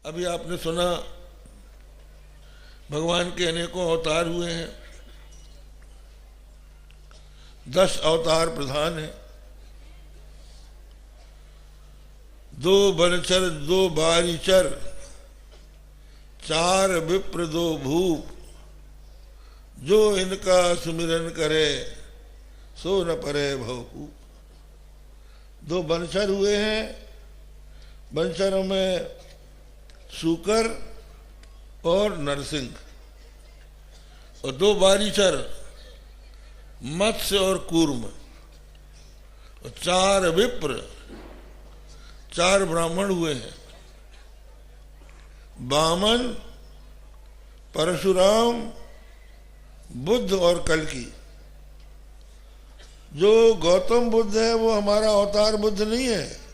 अभी आपने सुना भगवान के अनेकों अवतार हुए हैं, 10 अवतार प्रधान हैं। 2 बनचर 2 बारीचर 4 विप्र 2 भूप, जो इनका सुमिरन करे सो न परे भवकूप। 2 बनचर हुए हैं, बनचरों में सूकर और नरसिंह, और 2 बारीचर मत्स्य और कूर्म, और 4 विप्र 4 ब्राह्मण हुए हैं, वामन, परशुराम, बुद्ध और कल्कि। जो गौतम बुद्ध है वो हमारा अवतार बुद्ध नहीं है।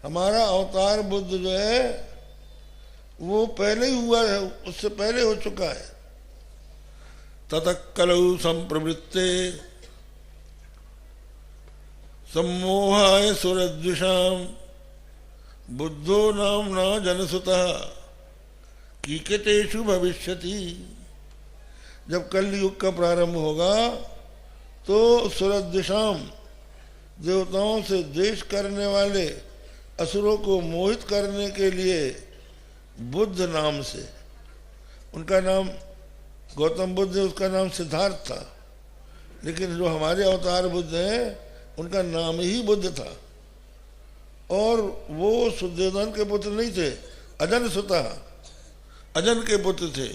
हमारा अवतार बुद्ध जो है वो पहले ही हुआ है, उससे पहले हो चुका है। ततः कलौ संप्रवृत्ते सम्मोहाय सुरद्विषाम, बुद्धो नाम्ना जनसुतः कीकटेषु भविष्यति। जब कलयुग का प्रारंभ होगा तो सुरद्विषाम, देवताओं से द्वेष करने वाले असुरों को मोहित करने के लिए बुद्ध नाम से, उनका नाम गौतम बुद्ध है, उसका नाम सिद्धार्थ था, लेकिन जो हमारे अवतार बुद्ध हैं उनका नाम ही बुद्ध था। और वो सुद्धोधन के पुत्र नहीं थे, अजन सुता, अजन के पुत्र थे,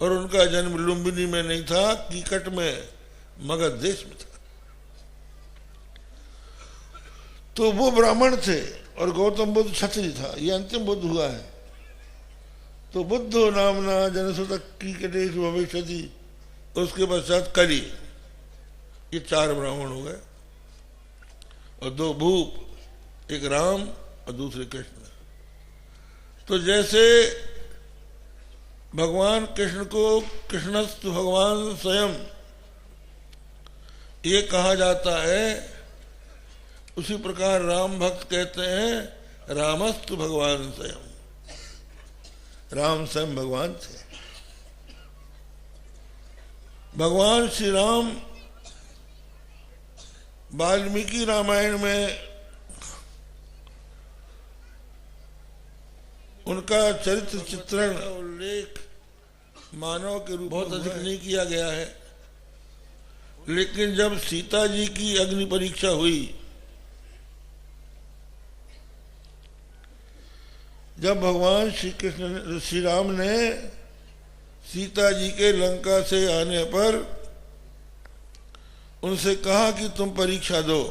और उनका जन्म लुम्बिनी में नहीं था, कीकट में मगध देश में था। तो वो ब्राह्मण थे और गौतम बुद्ध क्षत्रिय था। ये अंतिम बुद्ध हुआ है। तो बुद्धो नामना जनसुत कीकटेषु भविष्यति, उसके पश्चात कलि। ये 4 ब्राह्मण हो गए, और 2 भूप, एक राम और दूसरे कृष्ण। तो जैसे भगवान कृष्ण को कृष्णस्तु भगवान स्वयं ये कहा जाता है, उसी प्रकार राम भक्त कहते हैं रामस्तु भगवान स्वयं। राम स्वयं भगवान थे। भगवान श्री राम वाल्मीकि रामायण में उनका चरित्र चित्रण उल्लेख मानव के रूप बहुत अधिक नहीं किया गया है, लेकिन जब सीता जी की अग्नि परीक्षा हुई, जब भगवान श्री कृष्ण श्री राम ने सीता जी के लंका से आने पर उनसे कहा कि तुम परीक्षा दो,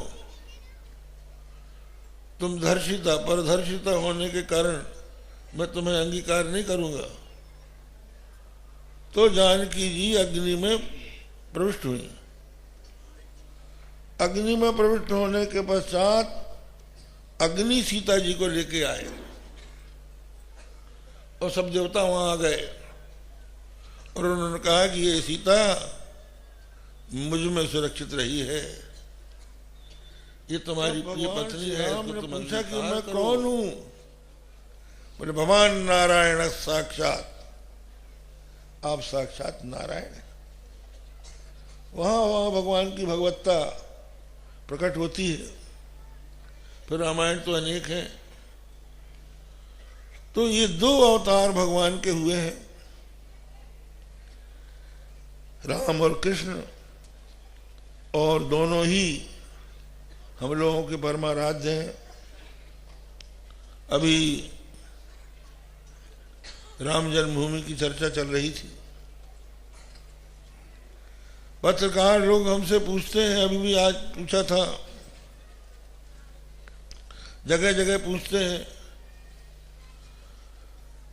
तुम धर्षिता परधर्षिता होने के कारण मैं तुम्हें अंगीकार नहीं करूंगा। तो जानकी जी अग्नि में प्रविष्ट हुई। अग्नि में प्रविष्ट होने के पश्चात अग्नि सीता जी को लेके आए, और सब देवता वहां आ गए, और उन्होंने कहा कि ये सीता मुझ में सुरक्षित रही है, ये तुम्हारी प्रिय पत्नी है। इसको तुम पूछा कि मैं कौन हूं? बोले भगवान नारायण साक्षात, आप साक्षात नारायण हैं। वहां भगवान की भगवत्ता प्रकट होती है। फिर रामायण तो अनेक हैं। तो ये 2 अवतार भगवान के हुए हैं, राम और कृष्ण, और दोनों ही हम लोगों के परमाराध्य हैं। अभी राम जन्मभूमि की चर्चा चल रही थी। पत्रकार लोग हमसे पूछते हैं, अभी भी आज पूछा था, जगह जगह पूछते हैं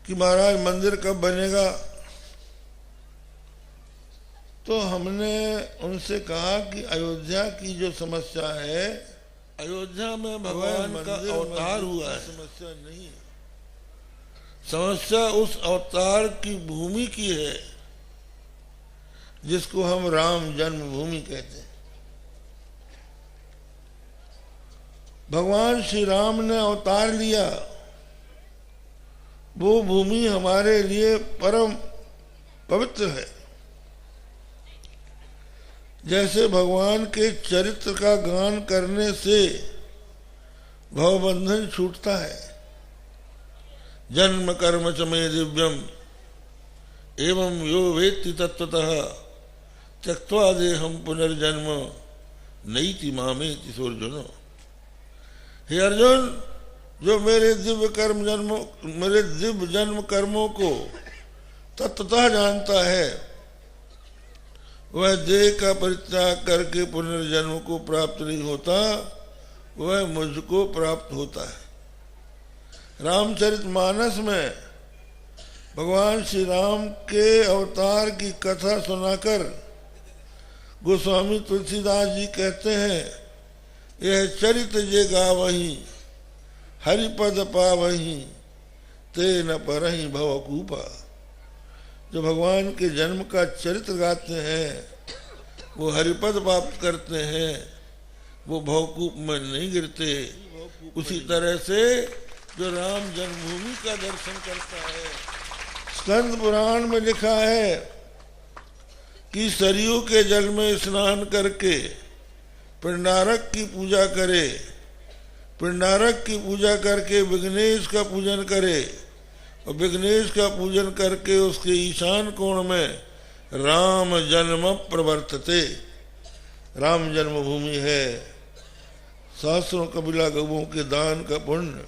कि महाराज मंदिर कब बनेगा। तो हमने उनसे कहा कि अयोध्या की जो समस्या है, अयोध्या में भगवान का अवतार हुआ है, समस्या नहीं है। समस्या उस अवतार की भूमि की है जिसको हम राम जन्मभूमि कहते हैं। भगवान श्री राम ने अवतार लिया वो भूमि हमारे लिए परम पवित्र है। जैसे भगवान के चरित्र का गान करने से भवबंधन छूटता है। जन्म कर्म च मे दिव्यम एवं यो वेत्ति तत्वतः त्यक्त्वा देहम पुनर्जन्म नैति मामेति सोऽर्जुन। हे अर्जुन, जो मेरे दिव्य जन्म कर्मों को तत्वतः जानता है, वह देह का परित्याग करके पुनर्जन्म को प्राप्त नहीं होता, वह मुझको प्राप्त होता है। रामचरितमानस में भगवान श्री राम के अवतार की कथा सुनाकर गोस्वामी तुलसीदास जी कहते हैं, यह चरित जे गावहीं हरिपद पावहीं ते न परहीं भवकूपा। जो भगवान के जन्म का चरित्र गाते हैं वो हरिपद प्राप्त करते हैं, वो भवकूप में नहीं गिरते। उसी तरह से जो राम जन्मभूमि का दर्शन करता है, स्कंद पुराण में लिखा है कि सरयू के जल में स्नान करके पिंडारक की पूजा करे, पिंडारक की पूजा करके विघ्नेश का पूजन करे और विघ्नेश का पूजन करके उसके ईशान कोण में राम जन्म प्रवर्तते। राम जन्मभूमि है। सहस्रों कबीला गवों के दान का पुण्य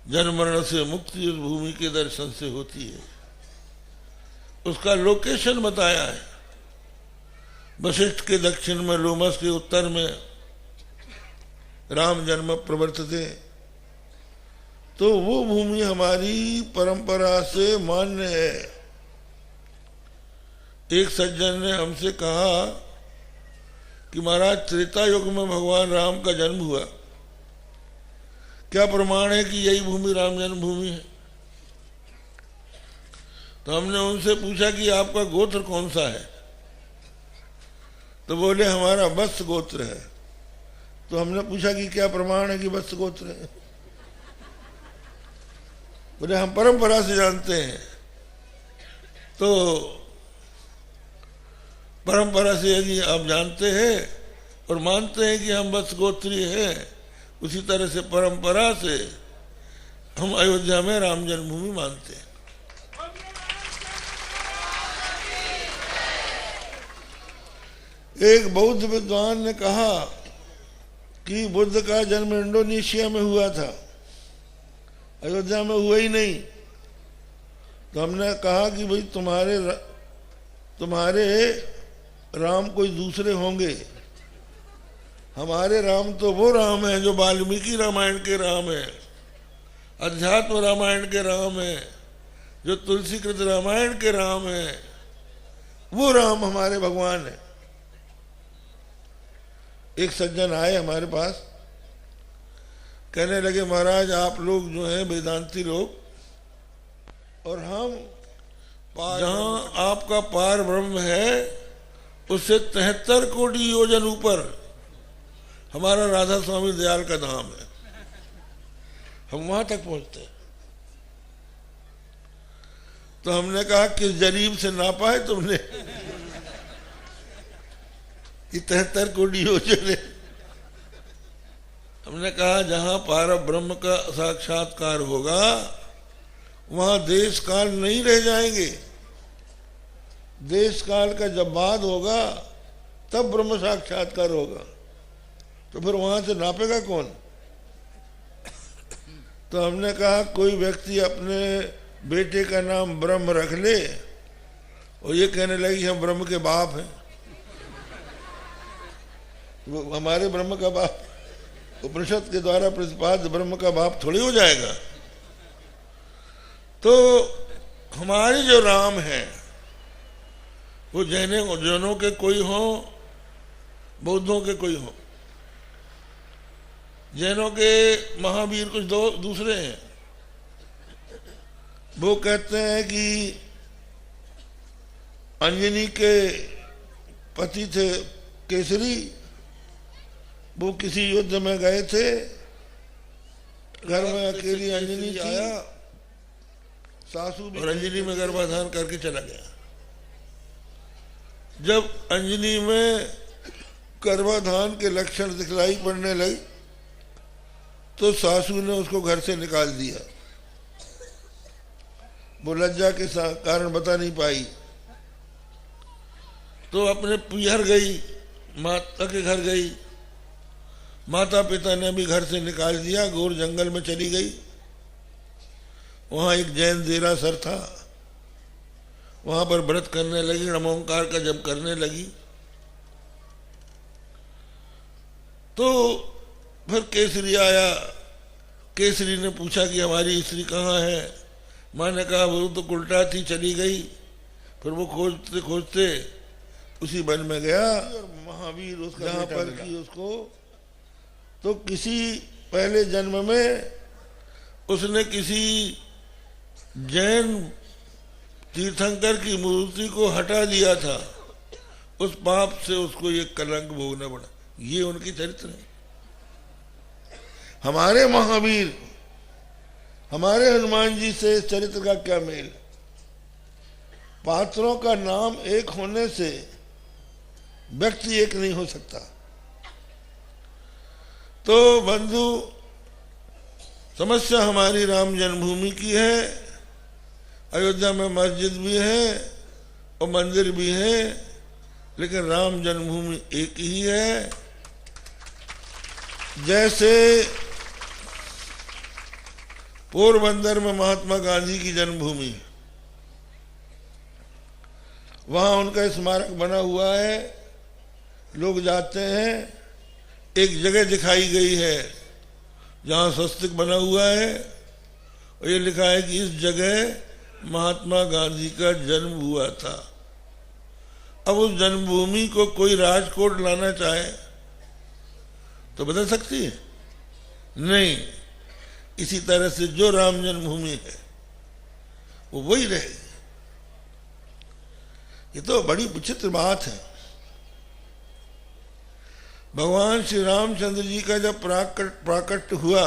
जन्म मरण से मुक्ति उस भूमि के दर्शन से होती है। उसका लोकेशन बताया है। वशिष्ठ के दक्षिण में, लोमस के उत्तर में राम जन्म प्रवर्तते। तो वो भूमि हमारी परंपरा से मान्य है। एक सज्जन ने हमसे कहा कि महाराज, त्रेता युग में भगवान राम का जन्म हुआ, क्या प्रमाण है कि यही भूमि राम जन्मभूमि है? तो हमने उनसे पूछा कि आपका गोत्र कौन सा है? तो बोले हमारा वत्स गोत्र है। तो हमने पूछा कि क्या प्रमाण है कि वत्स गोत्र है? बोले हम परंपरा से जानते हैं। तो परंपरा से यदि आप जानते हैं और मानते हैं कि हम वत्स गोत्रीय हैं, उसी तरह से परंपरा से हम अयोध्या में राम जन्मभूमि मानते हैं। एक बौद्ध विद्वान ने कहा कि बुद्ध का जन्म इंडोनेशिया में हुआ था, अयोध्या में हुआ ही नहीं। तो हमने कहा कि भाई तुम्हारे राम कोई दूसरे होंगे, हमारे राम तो वो राम है जो वाल्मीकि रामायण के राम है, अध्यात्म रामायण के राम है, जो तुलसीकृत रामायण के राम है, वो राम हमारे भगवान है। एक सज्जन आए हमारे पास, कहने लगे महाराज आप लोग जो हैं वेदांती लोग, और हम जहाँ आपका पार ब्रह्म है उससे 73 कोटि योजन ऊपर हमारा राधा स्वामी दयाल का धाम है, हम वहां तक पहुंचते हैं। तो हमने कहा किस जरीब से नापा है तुमने? 73 कोटि योजन है। हमने कहा जहां पार ब्रह्म का साक्षात्कार होगा वहां देश काल नहीं रह जाएंगे। देश काल का जब बाद होगा तब ब्रह्म साक्षात्कार होगा, तो फिर वहां से नापेगा कौन? तो हमने कहा कोई व्यक्ति अपने बेटे का नाम ब्रह्म रख ले और ये कहने लगे हम ब्रह्म के बाप हैं, वो हमारे ब्रह्म का बाप उपनिषद के द्वारा प्रतिपाद्य ब्रह्म का बाप थोड़ी हो जाएगा। तो हमारे जो राम है वो जैनों के कोई हो, बौद्धों के कोई हो। जैनों के महावीर कुछ दूसरे हैं। वो कहते हैं कि अंजनी के पति थे केसरी, वो किसी युद्ध में गए थे, घर में अकेली अंजनी थी, सासू भी और अंजनी में गर्भाधान करके चला गया। जब अंजनी में गर्भाधान के लक्षण दिखलाई पड़ने लगे तो सासू ने उसको घर से निकाल दिया। वो लज्जा के कारण बता नहीं पाई, तो अपने पियर गई, माता के घर गई। माता पिता ने भी घर से निकाल दिया, घोर जंगल में चली गई। वहां एक जैन देरासर था, वहां पर व्रत करने लगी, नमोंकार का जप करने लगी। तो फिर केसरी आया। केसरी ने पूछा कि हमारी स्त्री कहाँ है। माँ ने कहा वो तो उल्टा थी, चली गई। फिर वो खोजते खोजते उसी वन में गया और महावीर उसका जहाँ पर की उसको, तो किसी पहले जन्म में उसने किसी जैन तीर्थंकर की मूर्ति को हटा दिया था। उस पाप से उसको ये कलंक भोगना पड़ा। ये उनकी चरित्र है। हमारे महावीर, हमारे हनुमान जी से चरित्र का क्या मेल। पात्रों का नाम एक होने से व्यक्ति एक नहीं हो सकता। तो बंधु, समस्या हमारी राम जन्मभूमि की है। अयोध्या में मस्जिद भी है और मंदिर भी है, लेकिन राम जन्मभूमि एक ही है। जैसे पोरबंदर में महात्मा गांधी की जन्मभूमि, वहां उनका स्मारक बना हुआ है, लोग जाते हैं। एक जगह दिखाई गई है जहां स्वस्तिक बना हुआ है और ये लिखा है कि इस जगह महात्मा गांधी का जन्म हुआ था। अब उस जन्मभूमि को कोई राजकोट लाना चाहे तो बदल सकती है? नहीं। इसी तरह से जो राम जन्मभूमि है वो वही रहेगी। ये तो बड़ी विचित्र बात है। भगवान श्री रामचंद्र जी का जब प्राकट्य हुआ,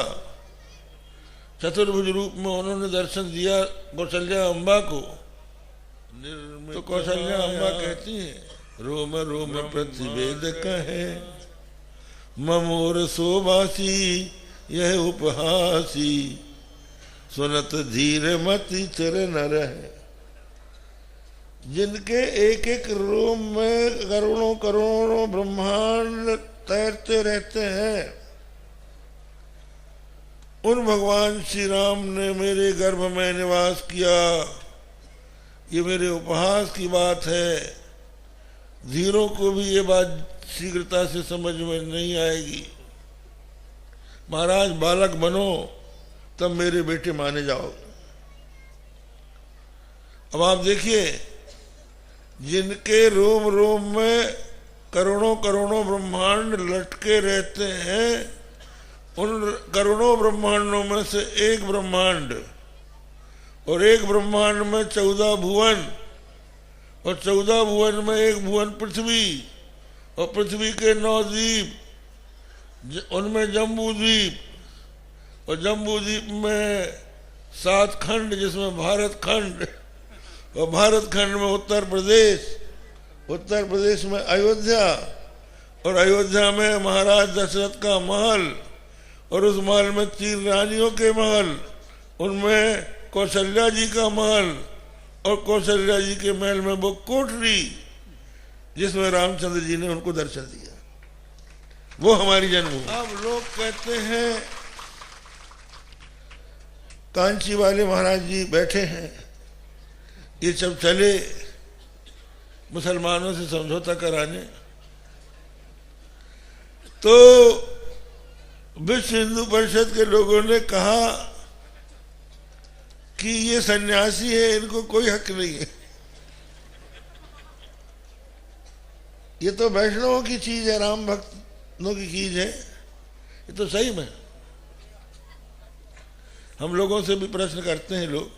चतुर्भुज रूप में उन्होंने दर्शन दिया कौशल्या अम्बा को, तो कौशल्या अम्बा कहती है, रोम रोम प्रतिवेद कहे ममोर शोभासी यह उपहासी, सुनत धीर मति चिर न रहे। जिनके एक एक रोम में करोड़ों करोड़ों ब्रह्मांड तैरते रहते हैं, उन भगवान श्री राम ने मेरे गर्भ में निवास किया, ये मेरे उपहास की बात है। धीरों को भी ये बात शीघ्रता से समझ में नहीं आएगी। महाराज बालक बनो तब मेरे बेटे माने जाओ। अब आप देखिए, जिनके रोम रोम में करोड़ों करोड़ों ब्रह्मांड लटके रहते हैं, उन करोड़ों ब्रह्मांडों में से एक ब्रह्मांड, और एक ब्रह्मांड में 14 भुवन, और 14 भुवन में एक भुवन पृथ्वी, और पृथ्वी के 9 द्वीप, उनमें जम्बू द्वीप, और जम्बू द्वीप में 7 खंड जिसमें भारत खंड, और भारत खंड में उत्तर प्रदेश, उत्तर प्रदेश में अयोध्या, और अयोध्या में महाराज दशरथ का महल, और उस महल में 3 रानियों के महल, उनमें कौशल्या जी का महल, और कौशल्या जी के महल में वो कोठरी जिसमें रामचंद्र जी ने उनको दर्शन दिया। वो हमारी जन्मभूमि। अब लोग कहते हैं कांची वाले महाराज जी बैठे हैं, ये सब चले मुसलमानों से समझौता कराने, तो विश्व हिंदू परिषद के लोगों ने कहा कि ये सन्यासी है, इनको कोई हक नहीं है, ये तो वैष्णवों की चीज है, राम भक्तों की चीज है। ये तो सही में हम लोगों से भी प्रश्न करते हैं लोग,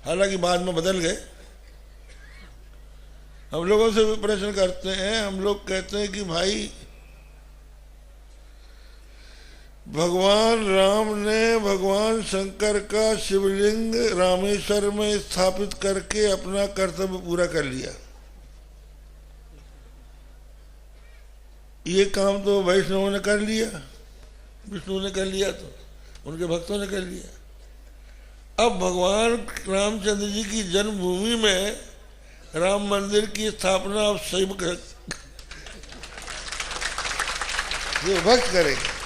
हालांकि बाद में बदल गए। हम लोगों से भी प्रश्न करते हैं, हम लोग कहते हैं कि भाई भगवान राम ने भगवान शंकर का शिवलिंग रामेश्वर में स्थापित करके अपना कर्तव्य पूरा कर लिया। ये काम तो वैष्णवों ने कर लिया, विष्णु ने कर लिया, तो उनके भक्तों ने कर लिया। अब भगवान रामचंद्र जी की जन्मभूमि में राम मंदिर की स्थापना अब शिव जो भक्त करेंगे।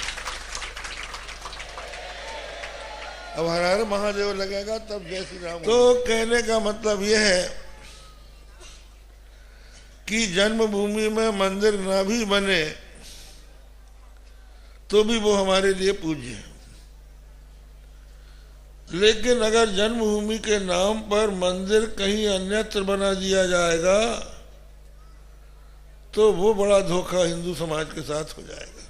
अब हर हर महादेव लगेगा तब जय श्री राम। तो कहने का मतलब यह है कि जन्मभूमि में मंदिर ना भी बने तो भी वो हमारे लिए पूज्य है, लेकिन अगर जन्मभूमि के नाम पर मंदिर कहीं अन्यत्र बना दिया जाएगा तो वो बड़ा धोखा हिंदू समाज के साथ हो जाएगा।